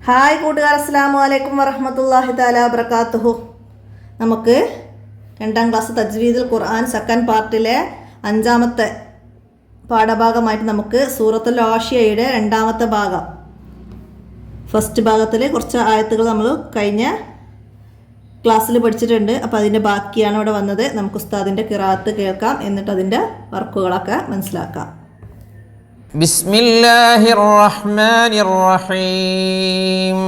Hi കൂട്ടുകാർ, അസ്സലാമു അലൈക്കും വറഹ്മത്തുള്ളാഹി തആല വബറകാതുഹു. നമുക്ക് 2ാം ക്ലാസ് തജ്വീദുൽ ഖുർആൻ സെക്കൻഡ് പാർട്ടിലെ 5ാമത്തെ പാഠഭാഗമായിട്ട് നമുക്ക് സൂറത്തുൽ ആഷിയയുടെ 2ാമത്തെ ഭാഗം, ഫസ്റ്റ് ഭാഗത്തിൽ കുറച്ച് ആയത്തുകൾ നമ്മൾ കഴിഞ്ഞ ക്ലാസ്സിൽ പഠിച്ചിട്ടുണ്ട്. അപ്പോൾ അതിൻ്റെ ബാക്കിയാണ് ഇവിടെ വന്നത്. നമുക്ക് ഉസ്താദിൻ്റെ ഖിറാഅത്ത് കേൾക്കാം, എന്നിട്ട് അതിൻ്റെ വർക്കുകളൊക്കെ മനസ്സിലാക്കാം. بسم الله الرحمن الرحيم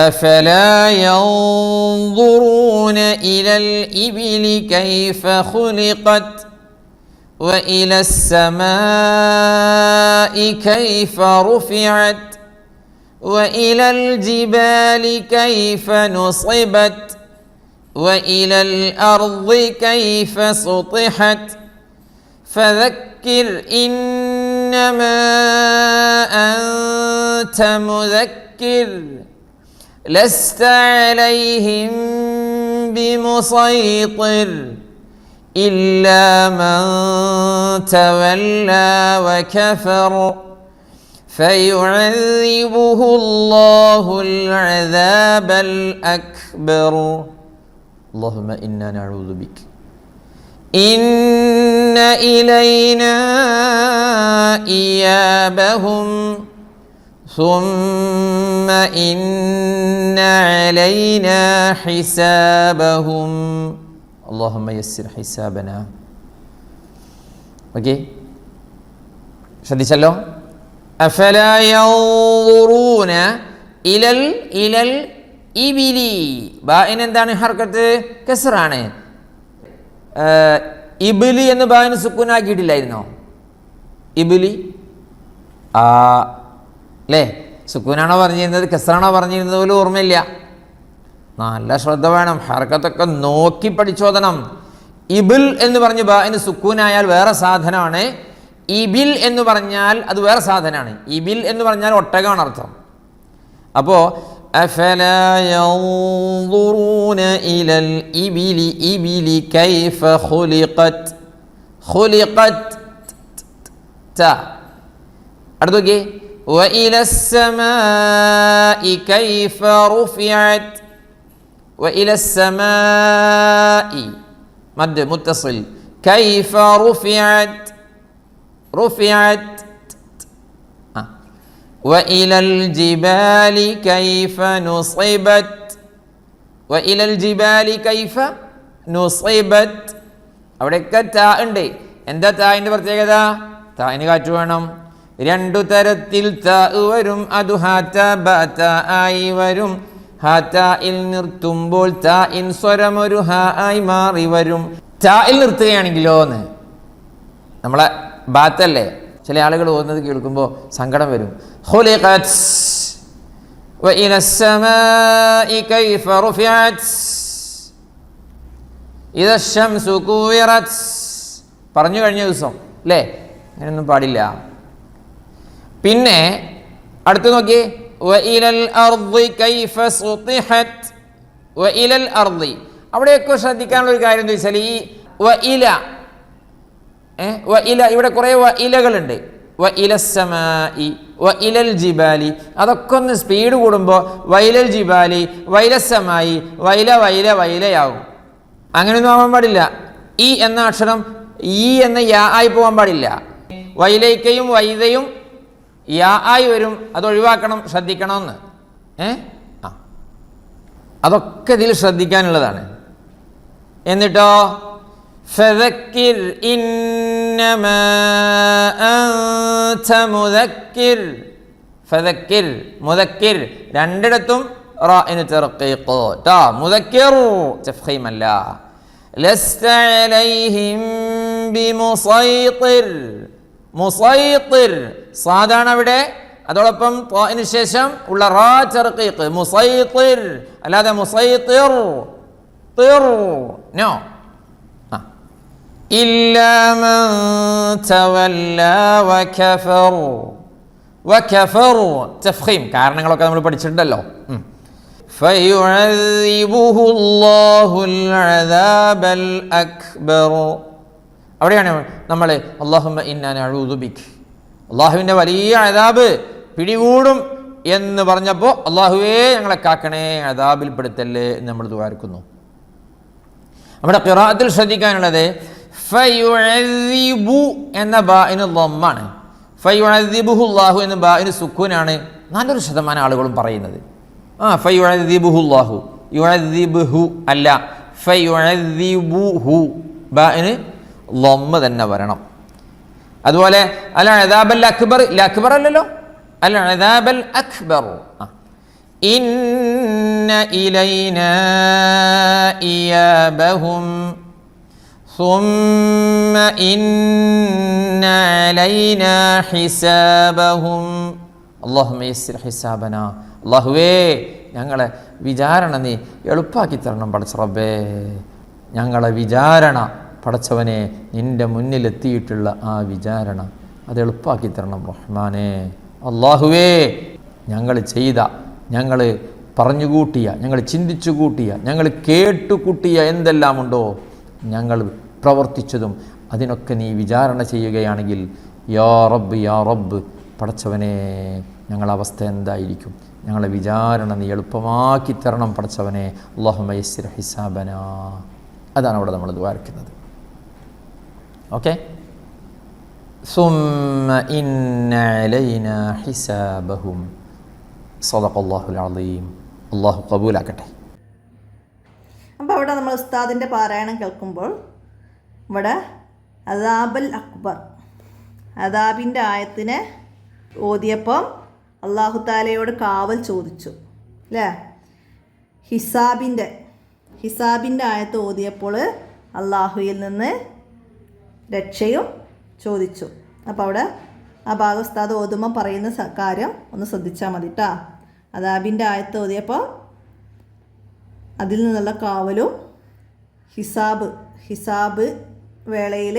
أفلا ينظرون إلى الإبل كيف خلقت وإلى السماء كيف رفعت وإلى الجبال كيف نصبت وإلى الأرض كيف سطحت فذكر إنما أنت مذكر لست عليهم بمسيطر إلا من تولى وكفر فيعذبه الله العذاب الأكبر اللهم إنا نعوذ بك إن إلينا إيابهم ثم إن علينا حسابهم اللهم يسر حسابنا. ഓക്കെ, ശ്രദ്ധിച്ചല്ലോ. أفلا ينظرون إلى الإبل. ബാഇന് എന്താണ് ഹർക്കത്ത്? കസ്റാണ്. ഇബിലി എന്ന് ബായിന് സുക്കൂനാക്കിയിട്ടില്ലായിരുന്നോ? ഇബിലി അല്ലേ? സുക്കൂനാണോ പറഞ്ഞിരുന്നത്, കസ്റാണോ പറഞ്ഞിരുന്നത് പോലും ഓർമ്മയില്ല. നല്ല ശ്രദ്ധ വേണം, ഹർക്കത്തൊക്കെ നോക്കി പഠിച്ചോദനം. ഇബിൽ എന്ന് പറഞ്ഞ് ബായിന് സുക്കൂനായാൽ വേറെ സാധനമാണ്, ഇബിൽ എന്ന് പറഞ്ഞാൽ അത് വേറെ സാധനമാണ്. ഇബിൽ എന്ന് പറഞ്ഞാൽ ഒട്ടകമാണ് അർത്ഥം. അപ്പോൾ أفلا ينظرون إلى الإبل كيف خلقت أردوكي وإلى السماء كيف رفعت وإلى السماء مد متصل كيف رفعت وإلى الجبال كيف نصبت وإلى الجبال كيف نصبت. അവിടെയൊക്കെ താ ഉണ്ട്. എന്താ തായിൻ്റെ പ്രത്യേകത? തായിന് കാറ്റ് വേണം. 2 തരത്തിൽ താ വരും. അത് ഹാത്ത ബാത്ത ആയി വരും. ഹാത്തയിൽ നിർത്തുമ്പോൾ താ ഇൻ സ്വരം ഒരു ഹാ ആയി മാറി വരും. തായിൽ നിർത്തുകയാണെങ്കിലോ എന്ന് നമ്മളെ ബാത്തല്ലേ, ചില ആളുകൾ ഓതുന്നത് കേൾക്കുമ്പോൾ സങ്കടം വരും. ഖുലിഖത് വഇല السماء كيف رفعت إذا الشمس كورت പറഞ്ഞു കഴിഞ്ഞ ദിവസം അല്ലേ? അങ്ങനെയൊന്നും പാടില്ല. പിന്നെ അടുത്ത് നോക്കിയേ, വഇലൽ അർദി കൈഫ സുതിഹത് വഇലൽ അർദി. അവിടെയൊക്കെ ശ്രദ്ധിക്കാനുള്ള ഒരു കാര്യം എന്താ വെച്ചാൽ ഈ വഇല വഇല, ഇവിടെ കുറേ വഇലകളുണ്ട്. വഇലസ്സമായി വഇലൽ ജിബാലി, അതൊക്കെ ഒന്ന് സ്പീഡ് കൂടുമ്പോൾ വൈലൽ ജിബാലി വൈലസ്സമായി വൈലയാകും. അങ്ങനെയൊന്നും ആവാൻ പാടില്ല. ഈ എന്ന അക്ഷരം ഈ എന്ന യാ ആയി പോകാൻ പാടില്ല. വൈലയ്ക്കയും വൈദയും യാ ആയി വരും, അത് ഒഴിവാക്കണം, ശ്രദ്ധിക്കണമെന്ന്. അതൊക്കെ ഇതിൽ ശ്രദ്ധിക്കാനുള്ളതാണ്. എന്നിട്ടോ فذكر إنما أنت مذكر فذكر مذكر രണ്ടിടത്തും റാഇന് തർഖീഖ് ടാ മുദക്കിർ തഫ്ഖീം അല്ല. ലസ്ത അലൈഹിം ബിമുസൈത്തിർ മുസൈത്തിർ സാദാണ് അവിടെ, അതോടൊപ്പം റാഇന് ശേഷം ഉള്ള റാ തർഖീഖ് മുസൈത്തിർ, അല്ലാതെ മുസൈത്തിർ തിർ നോ. إلا من تولى وكفر تفخيم കാരണങ്ങളൊക്കെ നമ്മൾ പഠിച്ചിട്ടുണ്ടല്ലോ. فيعذبه الله العذاب الأكبر. അവിടെയാണ് നമ്മൾ അല്ലാഹുമ്മ ഇന്നാ നഊദു ബിക്, അള്ളാഹുവിൻ്റെ വലിയ അദാബ് പിടികൂടും എന്ന് പറഞ്ഞപ്പോൾ അള്ളാഹുവേ ഞങ്ങളെ കാക്കണേ, അദാബിൽ പെടുത്തല്ലേ എന്ന് നമ്മൾ ദുആർക്കുന്നു. നമ്മുടെ ഖിറാഅത്തിൽ ശ്രദ്ധിക്കാനുള്ളത് ഫയുഅദ്ദിബു എന്ന ബാഇന് ദമ്മാണ്, ഫയുഅദ്ദിബുഹു അല്ലാഹു എന്ന ബാഇന് സുക്കൂനാണ് 4% ആളുകളും പറയുന്നത്. ഫയുഅദ്ദിബുഹു അല്ലാഹു, യുഅദ്ദിബുഹു അല്ല, ഫയുഅദ്ദിബുഹു ബാഇന് ദമ്മ തന്നെ വരണം. അതുപോലെ അൽ അദാബൽ അക്ബർ, അക്ബർ അല്ലല്ലോ, അൽ അദാബൽ അക്ബർ. ഇന്ന ഇലൈനാ ഇയാബഹും ثم إن علينا حسابهم اللهم يسر حسابنا. അല്ലാഹുവേ ഞങ്ങളെ വിചാരണ നീ എളുപ്പാക്കി തരണം പടച്ച റബ്ബേ. ഞങ്ങളെ വിചാരണ പടച്ചവനെ, നിൻ്റെ മുന്നിലെത്തിയിട്ടുള്ള ആ വിചാരണ അത് എളുപ്പാക്കി തരണം റഹ്മാനേ. അല്ലാഹുവേ ഞങ്ങൾ ചെയ്ത, ഞങ്ങൾ പറഞ്ഞുകൂട്ടിയ, ഞങ്ങൾ ചിന്തിച്ചു കൂട്ടിയ, ഞങ്ങൾ കേട്ടുകൂട്ടിയ എന്തെല്ലാമുണ്ടോ, ഞങ്ങൾ പ്രവർത്തിച്ചതും അതിനൊക്കെ നീ വിചാരണ ചെയ്യുകയാണെങ്കിൽ യാ റബ്ബ് യാ റബ്ബ് പടച്ചവനെ ഞങ്ങളുടെ അവസ്ഥ എന്തായിരിക്കും? ഞങ്ങളെ വിചാരണ നീ എളുപ്പമാക്കി തരണം പടച്ചവനെ. അല്ലാഹുമ്മ യസ്സിർ ഹിസാബനാ. അതാണ് അവിടെ നമ്മൾ ദുആർക്കുന്നത്. ഓക്കെ, സുമ്മ ഇന്ന അലൈനാ ഹിസാബഹും. സദഖല്ലാഹുൽ അളീം. അല്ലാഹു ഖബൂലാക്കട്ടെ. അപ്പോൾ അവിടെ നമ്മൾ ഉസ്താദിൻ്റെ പാരായണം കേൾക്കുമ്പോൾ ഇവിടെ അദാബൽ അക്ബർ, അദാബിൻ്റെ ആയത്തിനെ ഓതിയപ്പം അല്ലാഹു താലയോട് കാവൽ ചോദിച്ചു അല്ലേ. ഹിസാബിൻ്റെ ആയത്ത് ഓതിയപ്പോൾ അല്ലാഹുവിൽ നിന്ന് രക്ഷയും ചോദിച്ചു. അപ്പോൾ അവിടെ ആ ഭാഗം ഉസ്താദ് ഓതുമ്പോൾ പറയുന്ന കാര്യം ഒന്ന് ശ്രദ്ധിച്ചാൽ മതി കേട്ടോ. അദാബിൻ്റെ ആയത്ത് ഓതിയപ്പോൾ അതിൽ നിന്നുള്ള കാവലും ഹിസാബ് വേളയിൽ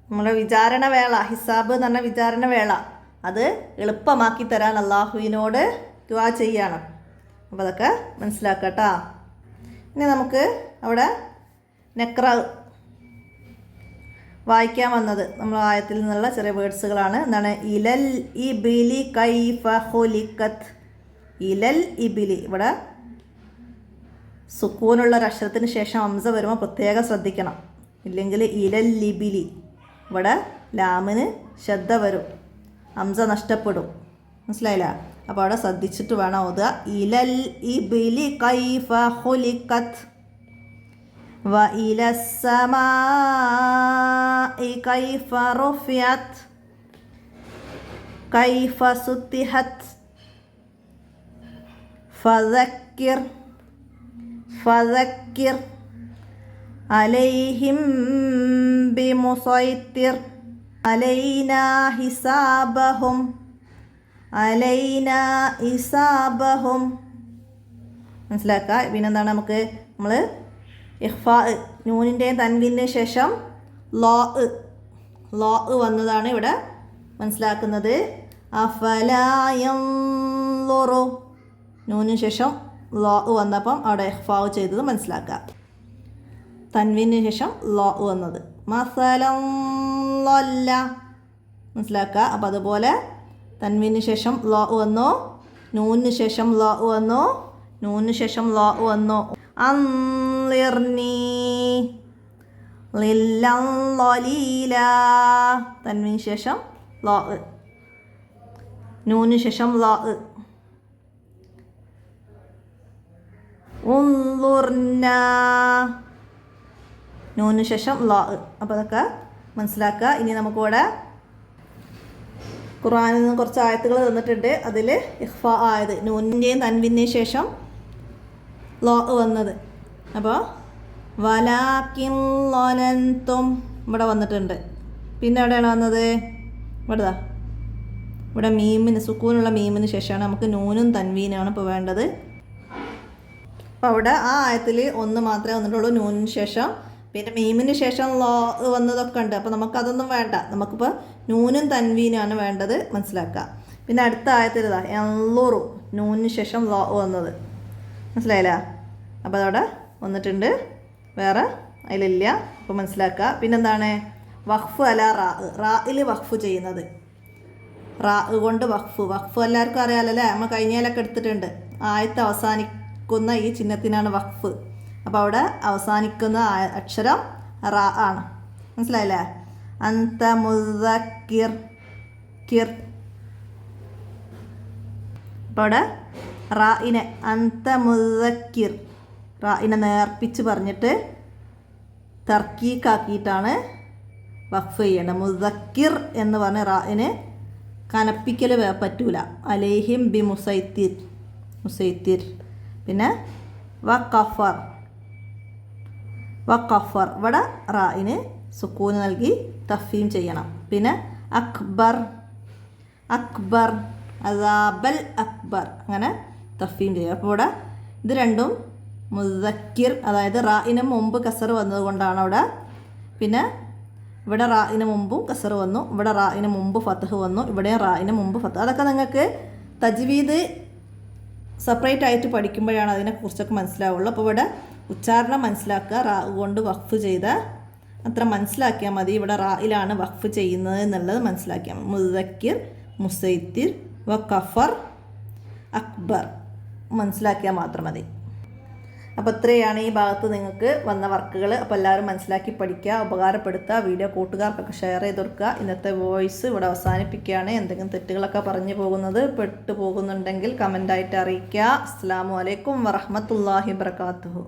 നമ്മുടെ വിചാരണ വേള, ഹിസാബ് എന്ന് പറഞ്ഞ വിചാരണ വേള, അത് എളുപ്പമാക്കി തരാൻ അല്ലാഹുവിനോട് ദുആ ചെയ്യണം. അപ്പോൾ അതൊക്കെ മനസ്സിലാക്കട്ടാ. ഇനി നമുക്ക് അവിടെ നെക്ര വായിക്കാൻ വന്നത് നമ്മൾ ആയത്തിൽ നിന്നുള്ള ചെറിയ വേർഡ്സുകളാണ്. എന്താണ്? ഇലൽ ഇബിലി കൈഫ ഖുലിഖത്. ഇലൽ ഇബിലി, ഇവിടെ സുക്കൂനുള്ള ഒരു അക്ഷരത്തിന് ശേഷം ഹംസ വരുമ്പോൾ പ്രത്യേകം ശ്രദ്ധിക്കണം. ഇല്ലെങ്കിൽ ഇലൽ ലിബിലി, ഇവിടെ ലാമിന് ശബ്ദ വരും, ഹംസ നഷ്ടപ്പെടും. മനസ്സിലായില്ല? അപ്പോൾ അവിടെ ശ്രദ്ധിച്ചിട്ട് വേണം ഓതുക. ഇലൽ ഇബിലി കൈഫ ഖുലിഖത് വ ഇലസ്സമാഇ കൈഫ റുഫിഅത് കൈഫ സുത്തിഹത് ഫദക്കിർ അലൈഹിം ബിമുസൈത്തിർ അലൈനാ ഹിസാബഹും മനസ്സിലാക്കുക. പിന്നെന്താണ് നമുക്ക് നമ്മൾ ഇഖ്ഫാ, നൂനിൻ്റെയും തൻവീനിൻ്റെയും ശേഷം ലോ വന്നതാണ് ഇവിടെ മനസ്സിലാക്കുന്നത്. അഫലാ യൻളുറു, നൂനിന് ശേഷം ലോ വന്നപ്പം അവിടെ ഇഖ്ഫാ ചെയ്തത് മനസ്സിലാക്കുക. തൻവീനിന് ശേഷം ലോ വന്നത് മസലൻ ലല്ല, മനസ്സിലാക്കുക. അപ്പോൾ അതുപോലെ തൻവീനിന് ശേഷം ലോ വന്നു, നൂനിന് ശേഷം ലോ വന്നു, നൂനിന് ശേഷം ലോ വന്നു. അൻളിർനി ലില്ലൻ ലലീല, തൻവീനിന് ശേഷം ലോ, നൂനിന് ശേഷം ലോ. ഉൻളുർന, നൂനിന് ശേഷം ലോ. അപ്പോൾ അതൊക്കെ മനസ്സിലാക്കുക. ഇനി നമുക്കിവിടെ ഖുർആനിൽ നിന്ന് കുറച്ച് ആയത്തുകൾ തന്നിട്ടുണ്ട്. അതിൽ ഇഖ്ഫാ ആയത്, നൂനിൻ്റെയും തൻവീനിൻ്റെയും ശേഷം ലോ വന്നത്. അപ്പോൾ വലാകിൻ ലനൻതും ഇവിടെ വന്നിട്ടുണ്ട്. പിന്നെ എവിടെയാണ് വന്നത്? ഇവിടെ മീമിന്, സുക്കൂനുള്ള മീമിന് ശേഷമാണ് നമുക്ക് നൂനും തൻവീനാണ് ഇപ്പോൾ വേണ്ടത്. അപ്പോൾ അവിടെ ആ ആയത്തിൽ ഒന്ന് മാത്രമേ വന്നിട്ടുള്ളൂ, നൂനിന് ശേഷം. പിന്നെ മീമിന് ശേഷം ലോ വന്നതൊക്കെ ഉണ്ട്. അപ്പോൾ നമുക്കതൊന്നും വേണ്ട, നമുക്കിപ്പോൾ നൂനും തൻവീനാണ് വേണ്ടത്, മനസ്സിലാക്കുക. പിന്നെ അടുത്ത ആയത്തിൽ എൻളുറു, നൂനിന് ശേഷം ലോ വന്നത്, മനസ്സിലായില്ല? അപ്പോൾ അതവിടെ വന്നിട്ടുണ്ട്, വേറെ അതിലില്ല. അപ്പോൾ മനസ്സിലാക്കുക. പിന്നെന്താണ്? വഖഫ് അല റാ, റായിൽ വഖഫ് ചെയ്യുന്നത്. റാ കൊണ്ട് വഖഫ്. വഖഫ് എല്ലാവർക്കും അറിയാമല്ലോ, നമ്മൾ കഴിഞ്ഞാലൊക്കെ എടുത്തിട്ടുണ്ട്. ആയത്ത് അവസാനിക്കുന്ന ഈ ചിഹ്നത്തിനാണ് വഖഫ്. അപ്പോൾ അവിടെ അവസാനിക്കുന്ന അക്ഷരം റാ ആണ്. മനസ്സിലായില്ലേ? അന്ത മുദക്കിർ കിർ. അപ്പോൾ അവിടെ റായിനെ അന്ത മുദക്കിർ, റായിനെ നേർപ്പിച്ച് പറഞ്ഞിട്ട് തർക്കീക്കാക്കിയിട്ടാണ് വഖഫ് ചെയ്യേണ്ടത്. മുദക്കിർ എന്ന് പറഞ്ഞ റായിന് കനപ്പിക്കൽ പറ്റൂല. അലൈഹിം ബി മുസൈത്തിർ. പിന്നെ വഖഫർ. ഇവിടെ റായിന് സുക്കൂന് നൽകി തഫീം ചെയ്യണം. പിന്നെ അക്ബർ അദാബൽ അക്ബർ, അങ്ങനെ തഫീം ചെയ്യും. അപ്പോൾ ഇവിടെ ഇത് രണ്ടും മുദക്കിർ, അതായത് റായിന് മുമ്പ് കസർ വന്നതുകൊണ്ടാണ് അവിടെ. പിന്നെ ഇവിടെ റായിന് മുമ്പും കസർ വന്നു, ഇവിടെ റായിന് മുമ്പ് ഫത്ഹ് വന്നു, ഇവിടെയും റായിന് മുമ്പ് ഫത്ഹ്. അതൊക്കെ നിങ്ങൾക്ക് തജ്വീദ് സെപ്പറേറ്റ് ആയിട്ട് പഠിക്കുമ്പോഴാണ് അതിനെക്കുറിച്ചൊക്കെ മനസ്സിലാവുള്ളൂ. അപ്പോൾ ഇവിടെ ഉച്ചാരണം മനസ്സിലാക്കുക. റാ കൊണ്ട് വഖഫ് ചെയ്ത അത്ര മനസ്സിലാക്കിയാൽ മതി. ഇവിടെ റായിലാണ് വഖഫ് ചെയ്യുന്നത് എന്നുള്ളത് മനസ്സിലാക്കിയാൽ മതി. മുദക്കിർ, മുസൈത്തിർ, വഖഫർ, അക്ബർ മനസ്സിലാക്കിയാൽ മാത്രം മതി. അപ്പോൾ ഇത്രയാണ് ഈ ഭാഗത്ത് നിങ്ങൾക്ക് വന്ന വർക്കുകൾ. അപ്പോൾ എല്ലാവരും മനസ്സിലാക്കി പഠിക്കുക, ഉപകാരപ്പെടുത്തുക, വീഡിയോ കൂട്ടുകാർക്കൊക്കെ ഷെയർ ചെയ്ത് കൊടുക്കുക. ഇന്നത്തെ വോയിസ് ഇവിടെ അവസാനിപ്പിക്കുകയാണ്. എന്തെങ്കിലും തെറ്റുകളൊക്കെ പറഞ്ഞു പോകുന്നത് പെട്ടു പോകുന്നുണ്ടെങ്കിൽ കമൻ്റായിട്ട് അറിയിക്കുക. അസ്സലാമു അലൈക്കും വറഹ്മത്തുള്ളാഹി വബറകാതുഹു.